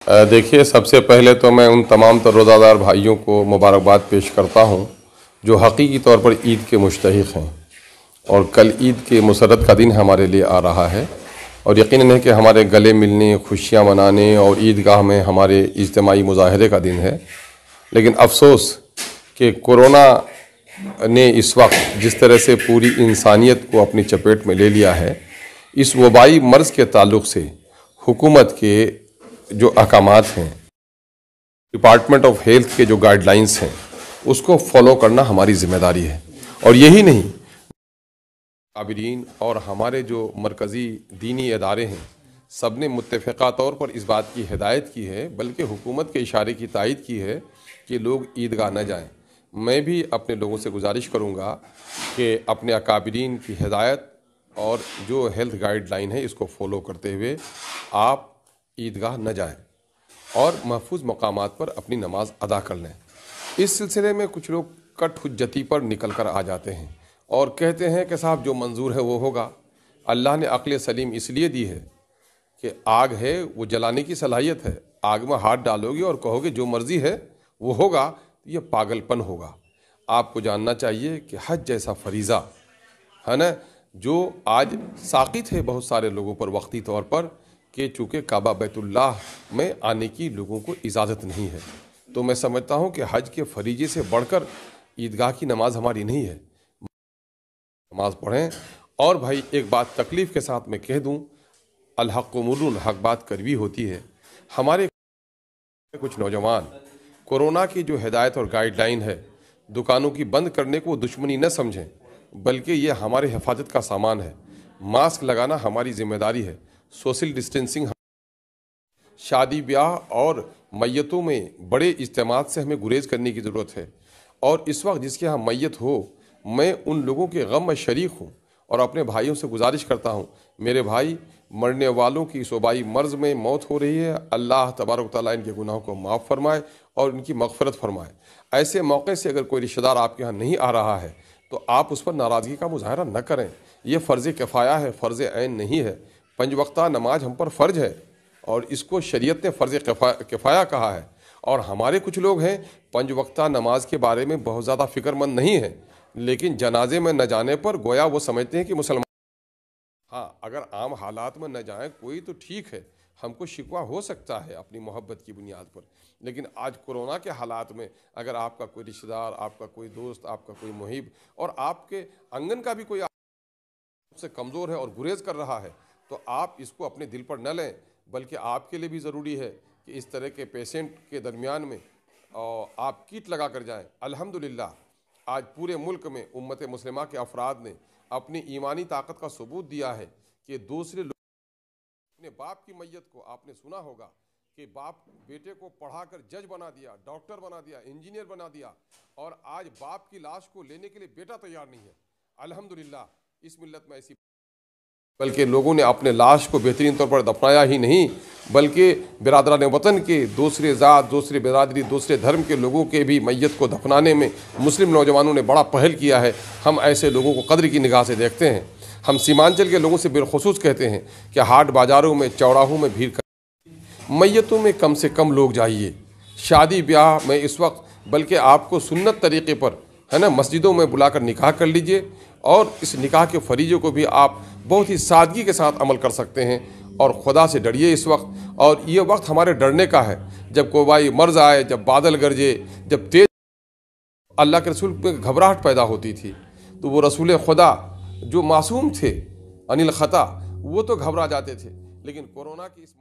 دیکھیے، سب سے پہلے تو میں ان تمام تر روزہ دار بھائیوں کو مبارکباد پیش کرتا ہوں جو حقیقی طور پر عید کے مشتاق ہیں، اور کل عید کے مسرت کا دن ہمارے لیے آ رہا ہے، اور یقیناً ہے کہ ہمارے گلے ملنے، خوشیاں منانے اور عیدگاہ میں ہمارے اجتماعی مظاہرے کا دن ہے۔ لیکن افسوس کہ کورونا نے اس وقت جس طرح سے پوری انسانیت کو اپنی چپیٹ میں لے لیا ہے، اس وبائی مرض کے تعلق سے حکومت کے جو احکامات ہیں، ڈپارٹمنٹ آف ہیلتھ کے جو گائیڈ لائنز ہیں، اس کو فالو کرنا ہماری ذمہ داری ہے۔ اور یہی نہیں، عابرین اور ہمارے جو مرکزی دینی ادارے ہیں، سب نے متفقہ طور پر اس بات کی ہدایت کی ہے، بلکہ حکومت کے اشارے کی تائید کی ہے کہ لوگ عیدگاہ نہ جائیں۔ میں بھی اپنے لوگوں سے گزارش کروں گا کہ اپنے اکابرین کی ہدایت اور جو ہیلتھ گائیڈ لائن ہے اس کو فالو کرتے ہوئے آپ عیدگاہ نہ جائیں اور محفوظ مقامات پر اپنی نماز ادا کر لیں۔ اس سلسلے میں کچھ لوگ کٹ حجتی پر نکل کر آ جاتے ہیں اور کہتے ہیں کہ صاحب جو منظور ہے وہ ہوگا۔ اللہ نے عقل سلیم اس لیے دی ہے کہ آگ ہے، وہ جلانے کی صلاحیت ہے۔ آگ میں ہاتھ ڈالو گے اور کہو گے جو مرضی ہے وہ ہوگا، یہ پاگل پن ہوگا۔ آپ کو جاننا چاہیے کہ حج جیسا فریضہ ہے نا، جو آج ساقط ہے بہت سارے لوگوں پر وقتی طور پر، کہ چونکہ کعبہ بیت اللہ میں آنے کی لوگوں کو اجازت نہیں ہے، تو میں سمجھتا ہوں کہ حج کے فریضے سے بڑھ کر عیدگاہ کی نماز ہماری نہیں ہے۔ نماز پڑھیں۔ اور بھائی ایک بات تکلیف کے ساتھ میں کہہ دوں، الحق مر، حق بات کڑوی ہوتی ہے۔ ہمارے کچھ نوجوان کورونا کی جو ہدایت اور گائیڈ لائن ہے، دکانوں کی بند کرنے کو دشمنی نہ سمجھیں، بلکہ یہ ہمارے حفاظت کا سامان ہے۔ ماسک لگانا ہماری ذمہ داری ہے، سوشل ڈسٹینسنگ، شادی بیاہ اور میتوں میں بڑے اجتماعات سے ہمیں گریز کرنے کی ضرورت ہے۔ اور اس وقت جس کے ہاں میت ہو، میں ان لوگوں کے غم میں شریک ہوں اور اپنے بھائیوں سے گزارش کرتا ہوں، میرے بھائی، مرنے والوں کی اس وبائی مرض میں موت ہو رہی ہے، اللہ تبارک و تعالیٰ ان کے گناہوں کو معاف فرمائے اور ان کی مغفرت فرمائے۔ ایسے موقع سے اگر کوئی رشتہ دار آپ کے ہاں نہیں آ رہا ہے تو آپ اس پر ناراضگی کا مظاہرہ نہ کریں۔ یہ فرض کفایہ ہے، فرض عین نہیں ہے۔ 5 وقتہ نماز ہم پر فرض ہے اور اس کو شریعت نے فرض کفایہ کہا ہے، اور ہمارے کچھ لوگ ہیں 5 وقتہ نماز کے بارے میں بہت زیادہ فکر مند نہیں ہیں، لیکن جنازے میں نہ جانے پر گویا وہ سمجھتے ہیں کہ مسلمان، ہاں اگر عام حالات میں نہ جائیں کوئی تو ٹھیک ہے، ہم کو شکوہ ہو سکتا ہے اپنی محبت کی بنیاد پر، لیکن آج کورونا کے حالات میں اگر آپ کا کوئی رشتہ دار، آپ کا کوئی دوست، آپ کا کوئی محب اور آپ کے آنگن کا بھی کوئی آپ سے کمزور ہے اور گریز کر رہا ہے، تو آپ اس کو اپنے دل پر نہ لیں، بلکہ آپ کے لیے بھی ضروری ہے کہ اس طرح کے پیشنٹ کے درمیان میں آپ کیٹ لگا کر جائیں۔ الحمدللہ آج پورے ملک میں امت مسلمہ کے افراد نے اپنی ایمانی طاقت کا ثبوت دیا ہے کہ دوسرے لوگ اپنے باپ کی میت کو، آپ نے سنا ہوگا کہ باپ بیٹے کو پڑھا کر جج بنا دیا، ڈاکٹر بنا دیا، انجینئر بنا دیا، اور آج باپ کی لاش کو لینے کے لیے بیٹا تیار نہیں ہے۔ الحمدللہ اس ملت میں ایسی، بلکہ لوگوں نے اپنے لاش کو بہترین طور پر دفنایا ہی نہیں، بلکہ برادران وطن کے دوسرے ذات، دوسرے برادری، دوسرے دھرم کے لوگوں کے بھی میت کو دفنانے میں مسلم نوجوانوں نے بڑا پہل کیا ہے۔ ہم ایسے لوگوں کو قدر کی نگاہ سے دیکھتے ہیں۔ ہم سیمانچل کے لوگوں سے بالخصوص کہتے ہیں کہ ہاٹ بازاروں میں، چوراہوں میں بھیڑ کر میتوں میں کم سے کم لوگ جائیے۔ شادی بیاہ میں اس وقت بلکہ آپ کو سنت طریقے پر ہے نا مسجدوں میں بلا کر نکاح کر لیجئے، اور اس نکاح کے فریضے کو بھی آپ بہت ہی سادگی کے ساتھ عمل کر سکتے ہیں، اور خدا سے ڈریے اس وقت۔ اور یہ وقت ہمارے ڈرنے کا ہے، جب کوئی مرض آئے، جب بادل گرجے، جب تیز، اللہ کے رسول میں گھبراہٹ پیدا ہوتی تھی، تو وہ رسول خدا جو معصوم تھے عن الخطا، وہ تو گھبرا جاتے تھے، لیکن کورونا کی اس